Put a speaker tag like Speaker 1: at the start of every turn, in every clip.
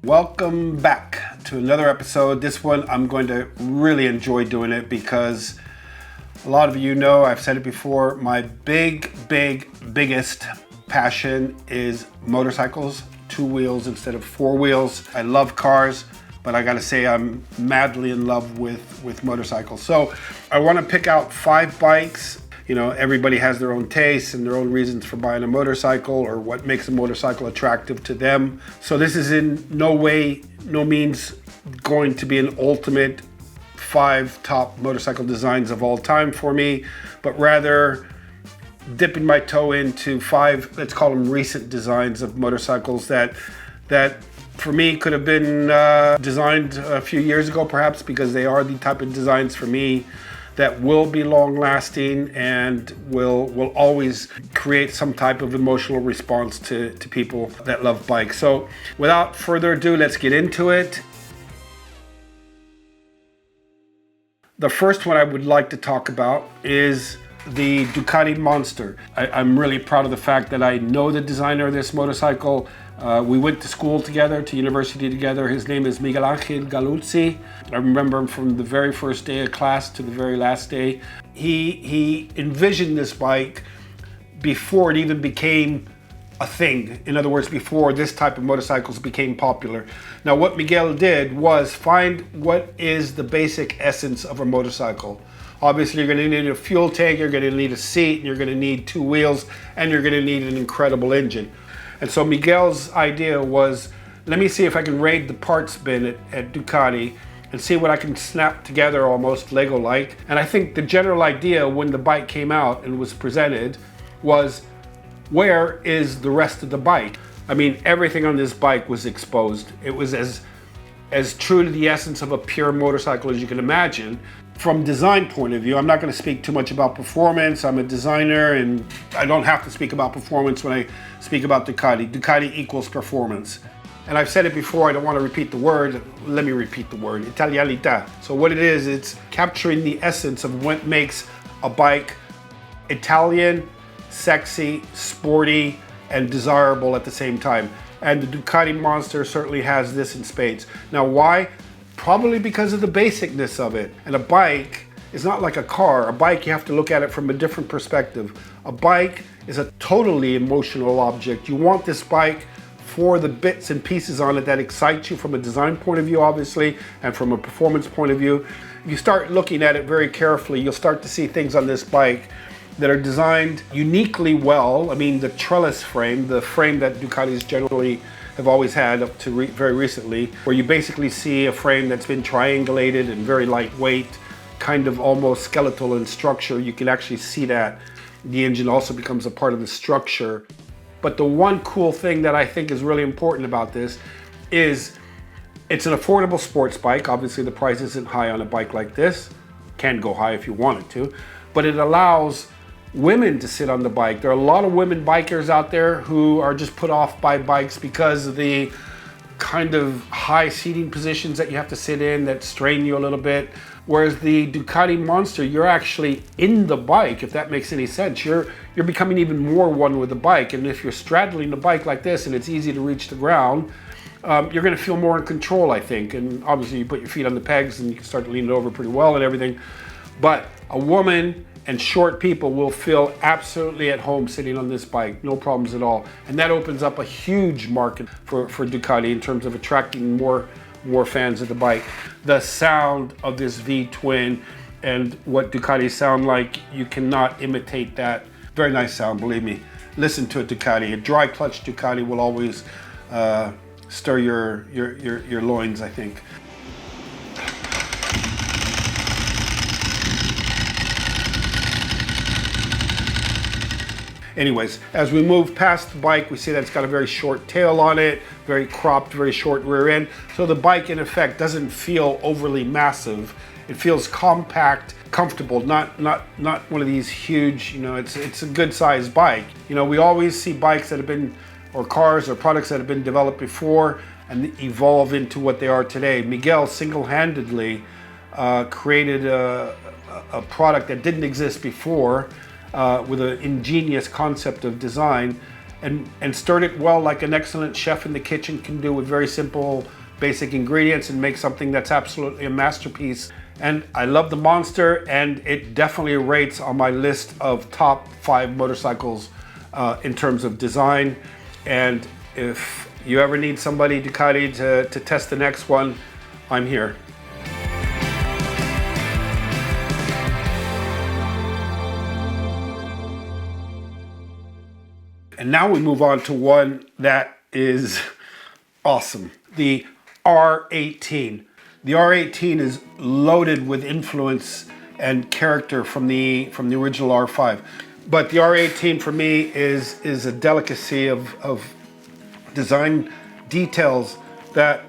Speaker 1: Welcome back to another episode. This one I'm going to really enjoy doing it because a lot of you know, I've said it before, my biggest passion is motorcycles, 2 wheels instead of 4 wheels. I love cars, but I gotta say I'm madly in love with motorcycles. So I wanna pick out 5 bikes. You know, everybody has their own tastes and their own reasons for buying a motorcycle or what makes a motorcycle attractive to them. So this is in no means going to be an ultimate 5 top motorcycle designs of all time for me, but rather dipping my toe into 5, let's call them recent designs of motorcycles that for me could have been designed a few years ago perhaps, because they are the type of designs for me that will be long lasting and will always create some type of emotional response to people that love bikes. So without further ado, let's get into it. The first one I would like to talk about is the Ducati Monster. I'm really proud of the fact that I know the designer of this motorcycle. We went to school together, to university together. His name is Miguel Angel Galuzzi. I remember him from the very first day of class to the very last day. He envisioned this bike before it even became a thing. In other words, before this type of motorcycles became popular. Now what Miguel did was find what is the basic essence of a motorcycle. Obviously, you're going to need a fuel tank, you're going to need a seat, and you're going to need 2 wheels, and you're going to need an incredible engine. And so Miguel's idea was, let me see if I can raid the parts bin at Ducati and see what I can snap together almost Lego-like. And I think the general idea when the bike came out and was presented was, where is the rest of the bike? I mean, everything on this bike was exposed. It was as true to the essence of a pure motorcycle as you can imagine. From design point of view, I'm not going to speak too much about performance. I'm a designer and I don't have to speak about performance when I speak about Ducati. Ducati equals performance. And I've said it before, I don't want to repeat the word. Let me repeat the word, Italianità. So what it is, it's capturing the essence of what makes a bike Italian, sexy, sporty, and desirable at the same time. And the Ducati Monster certainly has this in spades. Now why? Probably because of the basicness of it. And a bike is not like a car. A bike, you have to look at it from a different perspective. A bike is a totally emotional object. You want this bike for the bits and pieces on it that excite you from a design point of view, obviously, and from a performance point of view. If you start looking at it very carefully, you'll start to see things on this bike that are designed uniquely well. I mean, the trellis frame, the frame that Ducatis generally have always had up to very recently, where you basically see a frame that's been triangulated and very lightweight, kind of almost skeletal in structure. You can actually see that the engine also becomes a part of the structure. But the one cool thing that I think is really important about this is it's an affordable sports bike. Obviously the price isn't high on a bike like this. Can go high if you wanted to, but it allows women to sit on the bike. There are a lot of women bikers out there who are just put off by bikes because of the kind of high seating positions that you have to sit in that strain you a little bit. Whereas the Ducati Monster, you're actually in the bike, if that makes any sense. You're becoming even more one with the bike. And if you're straddling the bike like this and it's easy to reach the ground, you're gonna feel more in control, I think. And obviously you put your feet on the pegs and you can start to lean it over pretty well and everything. But a woman and short people will feel absolutely at home sitting on this bike, no problems at all. And that opens up a huge market for Ducati in terms of attracting more fans of the bike. The sound of this V-twin and what Ducati sound like, you cannot imitate that. Very nice sound, believe me. Listen to it, Ducati. A dry clutch Ducati will always stir your loins, I think. Anyways, as we move past the bike, we see that it's got a very short tail on it, very cropped, very short rear end. So the bike, in effect, doesn't feel overly massive. It feels compact, comfortable, not one of these huge, you know, it's a good sized bike. You know, we always see bikes that have been, or cars or products that have been developed before and evolve into what they are today. Miguel single-handedly created a product that didn't exist before with an ingenious concept of design and stirred it well like an excellent chef in the kitchen can do with very simple, basic ingredients and make something that's absolutely a masterpiece. And I love the Monster, and it definitely rates on my list of top 5 motorcycles in terms of design. And if you ever need somebody, Ducati, to test the next one, I'm here. And now we move on to one that is awesome, the R18. The R18 is loaded with influence and character from the original R5. But the R18 for me is a delicacy of design details that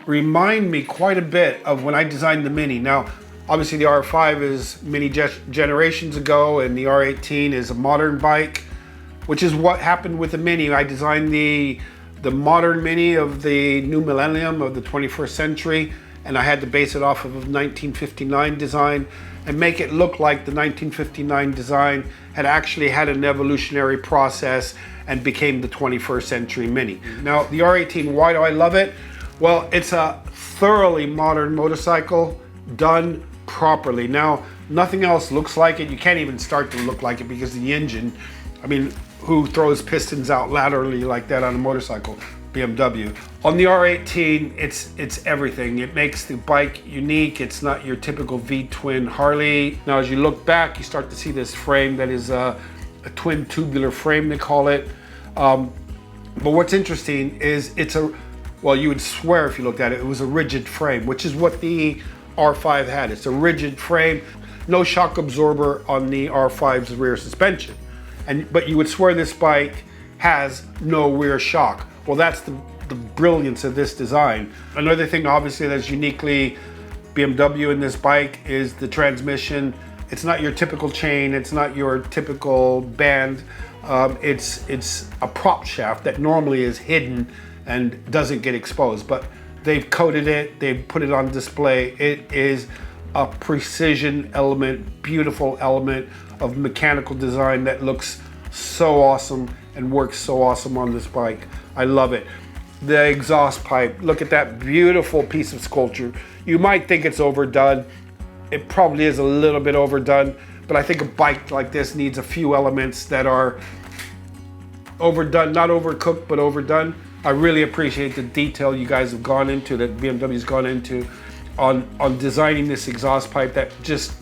Speaker 1: remind me quite a bit of when I designed the Mini. Now, obviously the R5 is many generations ago, and the R18 is a modern bike, which is what happened with the Mini. I designed the modern Mini of the new millennium of the 21st century, and I had to base it off of a 1959 design and make it look like the 1959 design had actually had an evolutionary process and became the 21st century Mini. Now, the R18, why do I love it? Well, it's a thoroughly modern motorcycle done properly. Now, nothing else looks like it. You can't even start to look like it because the engine, I mean, who throws pistons out laterally like that on a motorcycle? BMW. On the R18, it's everything. It makes the bike unique. It's not your typical V-twin Harley. Now, as you look back, you start to see this frame that is a twin tubular frame, they call it. But what's interesting is well, you would swear if you looked at it, it was a rigid frame, which is what the R5 had. It's a rigid frame, no shock absorber on the R5's rear suspension. But you would swear this bike has no rear shock. Well, that's the brilliance of this design. Another thing, obviously, that's uniquely BMW in this bike is the transmission. It's not your typical chain. It's not your typical band. It's a prop shaft that normally is hidden and doesn't get exposed. But they've coated it. They've put it on display. It is a precision element, beautiful element of mechanical design that looks so awesome and works so awesome on this bike. I love it. The exhaust pipe, look at that beautiful piece of sculpture. You might think it's overdone. It probably is a little bit overdone, but I think a bike like this needs a few elements that are overdone, not overcooked, but overdone. I really appreciate the detail you guys have gone into, that BMW's gone into on designing this exhaust pipe that just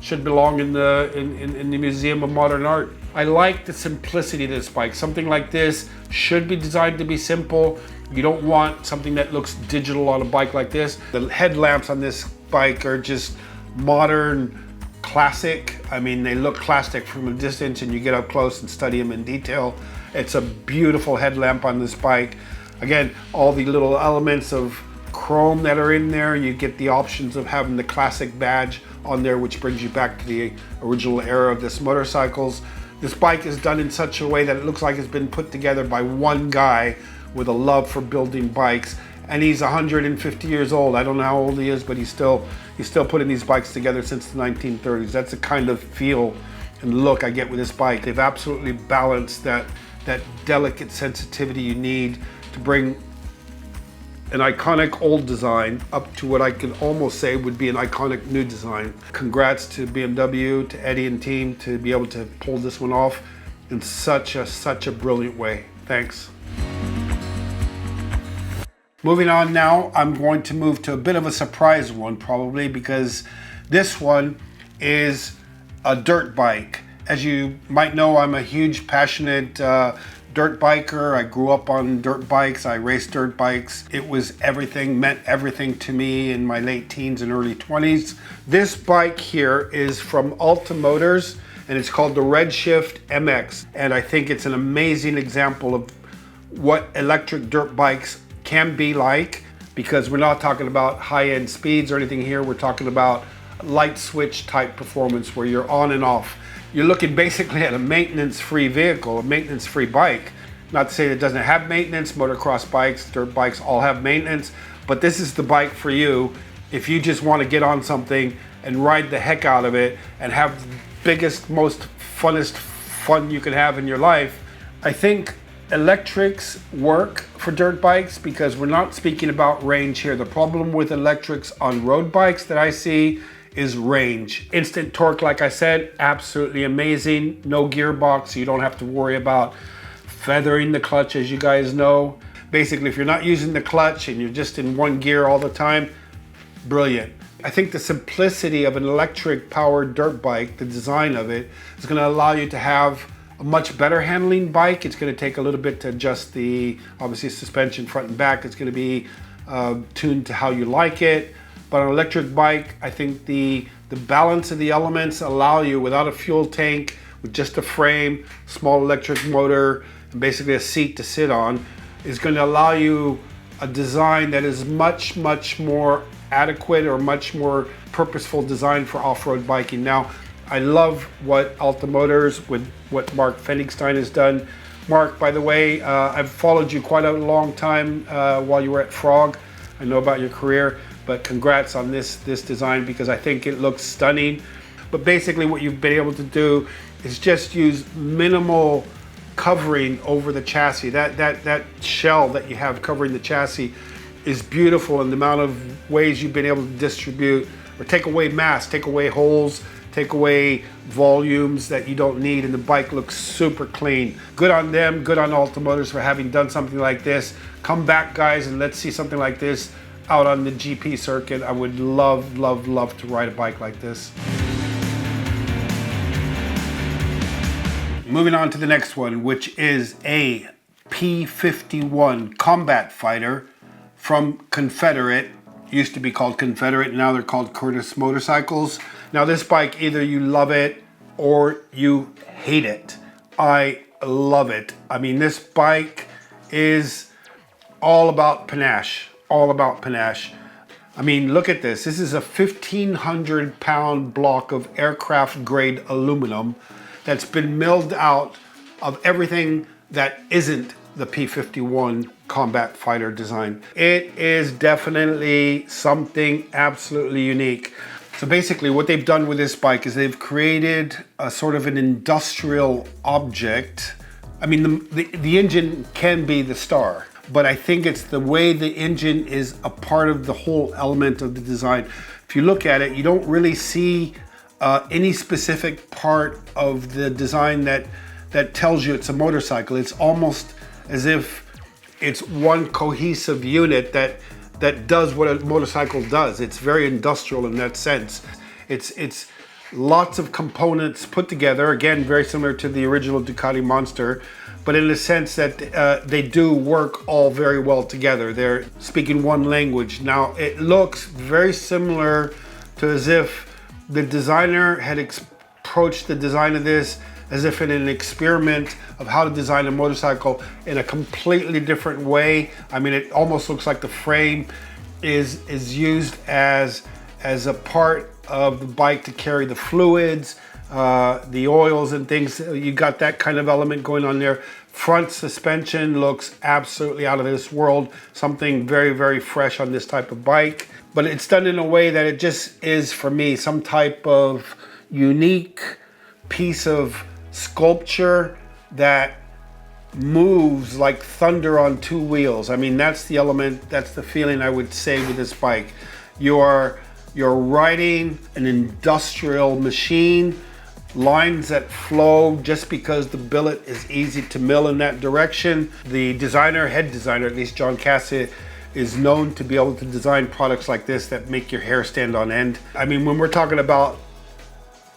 Speaker 1: should belong in the Museum of Modern Art. I like the simplicity of this bike. Something like this should be designed to be simple. You don't want something that looks digital on a bike like this. The headlamps on this bike are just modern, classic. I mean, they look classic from a distance, and you get up close and study them in detail. It's a beautiful headlamp on this bike. Again, all the little elements of chrome that are in there. You get the options of having the classic badge on there, which brings you back to the original era of this motorcycles. This bike is done in such a way that it looks like it's been put together by one guy with a love for building bikes, and he's 150 years old. I don't know how old he is, but he's still putting these bikes together since the 1930s. That's the kind of feel and look I get with this bike. They've absolutely balanced that delicate sensitivity you need to bring an iconic old design up to what I can almost say would be an iconic new design. Congrats to BMW, to Eddie and team, to be able to pull this one off in such a brilliant way. Thanks. Moving on now, I'm going to move to a bit of a surprise one probably, because this one is a dirt bike. As you might know, I'm a huge passionate dirt biker. I grew up on dirt bikes. I raced dirt bikes. It was everything, meant everything to me in my late teens and early 20s. This bike here is from Ulta Motors, and it's called the Redshift MX. And I think it's an amazing example of what electric dirt bikes can be like, because we're not talking about high-end speeds or anything here. We're talking about light switch type performance where you're on and off. You're looking basically at a maintenance-free vehicle, a maintenance-free bike. Not to say that it doesn't have maintenance. Motocross bikes, dirt bikes all have maintenance, but this is the bike for you if you just want to get on something and ride the heck out of it and have the biggest, most funnest fun you can have in your life. I think Electrics work for dirt bikes because we're not speaking about range here. The problem with electrics on road bikes that I see is range. Instant torque, like I said, absolutely amazing. No gearbox, so you don't have to worry about feathering the clutch, as you guys know. Basically, if you're not using the clutch and you're just in one gear all the time, brilliant. I think the simplicity of an electric powered dirt bike, the design of it, is going to allow you to have a much better handling bike. It's going to take a little bit to adjust the, obviously, suspension front and back. It's going to be tuned to how you like it. But on an electric bike, I think the balance of the elements allow you, without a fuel tank, with just a frame, small electric motor, and basically a seat to sit on, is going to allow you a design that is much, much more adequate or much more purposeful design for off-road biking. Now, I love what Ulta Motors, with what Mark Fenigstein has done. Mark, by the way, I've followed you quite a long time while you were at Frog. I know about your career, but congrats on this design because I think it looks stunning. But basically what you've been able to do is just use minimal covering over the chassis. That shell that you have covering the chassis is beautiful, and the amount of ways you've been able to distribute or take away mass, take away holes, take away volumes that you don't need, and the bike looks super clean. Good on them, good on Ulta Motors for having done something like this. Come back, guys, and let's see something like this out on the GP circuit. I would love, love, love to ride a bike like this. Moving on to the next one, which is a P51 combat fighter from Confederate. Used to be called Confederate, now they're called Curtis Motorcycles. Now this bike, either you love it or you hate it. I love it. I mean, this bike is all about panache, all about panache. I mean, look at this. This is a 1,500 pound block of aircraft grade aluminum that's been milled out of everything that isn't the P51 combat fighter design. It is definitely something absolutely unique. So basically what they've done with this bike is they've created a sort of an industrial object. I mean, the engine can be the star, but I think it's the way the engine is a part of the whole element of the design. If you look at it, you don't really see any specific part of the design that tells you it's a motorcycle. It's almost as if it's one cohesive unit that does what a motorcycle does. It's very industrial in that sense. It's lots of components put together, again, very similar to the original Ducati Monster, but in the sense that they do work all very well together. They're speaking one language. Now, it looks very similar to as if the designer had approached the design of this as if in an experiment of how to design a motorcycle in a completely different way. I mean, it almost looks like the frame is used as a part of the bike to carry the fluids, the oils and things. You got that kind of element going on there. Front suspension looks absolutely out of this world. Something very, very fresh on this type of bike. But it's done in a way that it just is, for me, some type of unique piece of sculpture that moves like thunder on two wheels. I mean, that's the element, that's the feeling I would say with this bike. You're riding an industrial machine, lines that flow just because the billet is easy to mill in that direction. The designer, head designer, at least John Cassia, is known to be able to design products like this that make your hair stand on end. I mean, when we're talking about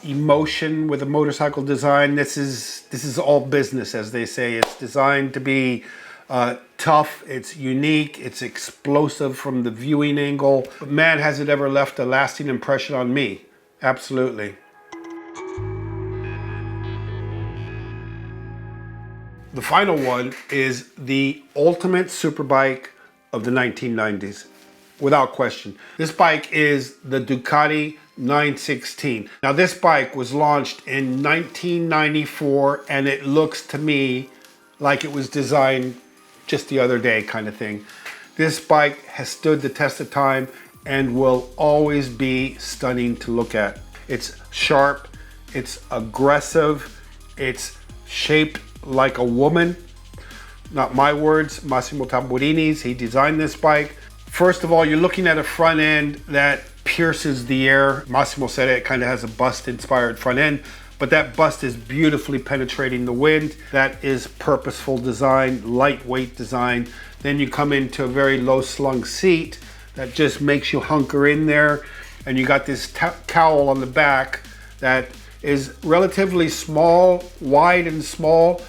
Speaker 1: emotion with a motorcycle design, this is all business, as they say. It's designed to be tough, it's unique, it's explosive from the viewing angle. But man, has it ever left a lasting impression on me. Absolutely. The final one is the ultimate superbike of the 1990s, without question. This bike is the Ducati 916. Now this bike was launched in 1994 and it looks to me like it was designed just the other day kind of thing. This bike has stood the test of time and will always be stunning to look at. It's sharp, it's aggressive, it's shaped like a woman. not my words, Massimo Tamburini's. He designed this bike. First of all, you're looking at a front end that pierces the air. Massimo said it kind of has a bust-inspired front end, but that bust is beautifully penetrating the wind. That is purposeful design, lightweight design. Then you come into a very low-slung seat that just makes you hunker in there. And you got this cowl on the back that is relatively small, wide and small,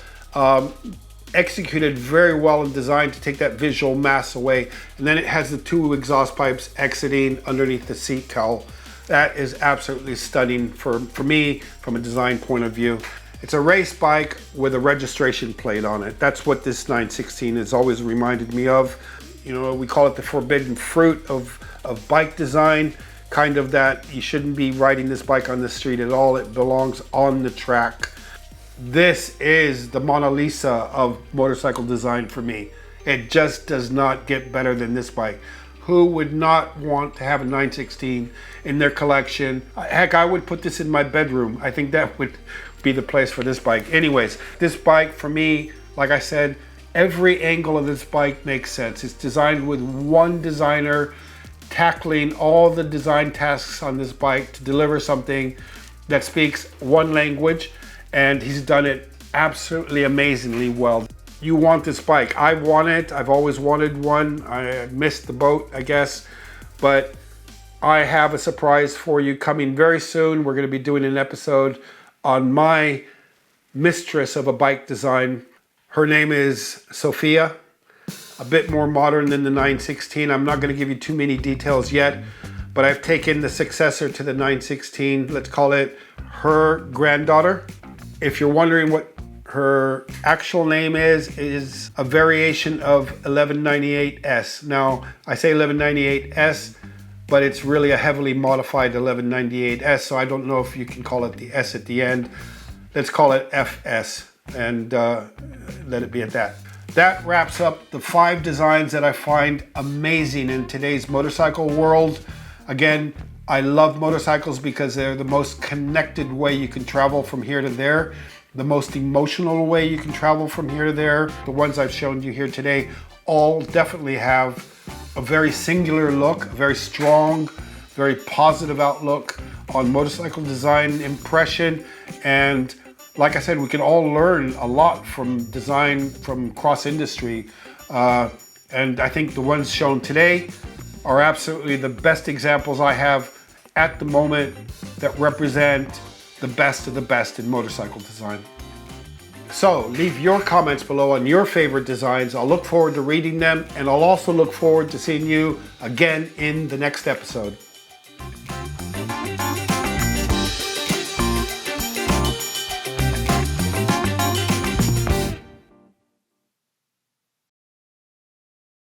Speaker 1: executed very well and designed to take that visual mass away. And then it has the two exhaust pipes exiting underneath the seat cowl. That is absolutely stunning for me from a design point of view. It's a race bike with a registration plate on it. That's what this 916 has always reminded me of. You know, we call it the forbidden fruit of bike design. Kind of that you shouldn't be riding this bike on the street at all. It belongs on the track. This is the Mona Lisa of motorcycle design for me. It just does not get better than this bike. Who would not want to have a 916 in their collection? Heck, I would put this in my bedroom. I think that would be the place for this bike. Anyways, this bike for me, like I said, every angle of this bike makes sense. It's designed with one designer tackling all the design tasks on this bike to deliver something that speaks one language, and he's done it absolutely amazingly well. You want this bike. I want it. I've always wanted one. I missed the boat, I guess, but I have a surprise for you coming very soon. We're going to be doing an episode on my mistress of a bike design. Her name is Sophia. A bit more modern than the 916. I'm not going to give you too many details yet, but I've taken the successor to the 916. Let's call it her granddaughter. If you're wondering what her actual name is a variation of 1198S. Now, I say 1198S, but it's really a heavily modified 1198S, so I don't know if you can call it the S at the end. Let's call it FS and let it be at that. That wraps up the 5 designs that I find amazing in today's motorcycle world. Again, I love motorcycles because they're the most connected way you can travel from here to there, the most emotional way you can travel from here to there. The ones I've shown you here today all definitely have a very singular look, very strong, very positive outlook on motorcycle design impression. And like I said, we can all learn a lot from design from cross industry. And I think the ones shown today are absolutely the best examples I have at the moment that represent the best of the best in motorcycle design. So leave your comments below on your favorite designs. I'll look forward to reading them, and I'll also look forward to seeing you again in the next episode.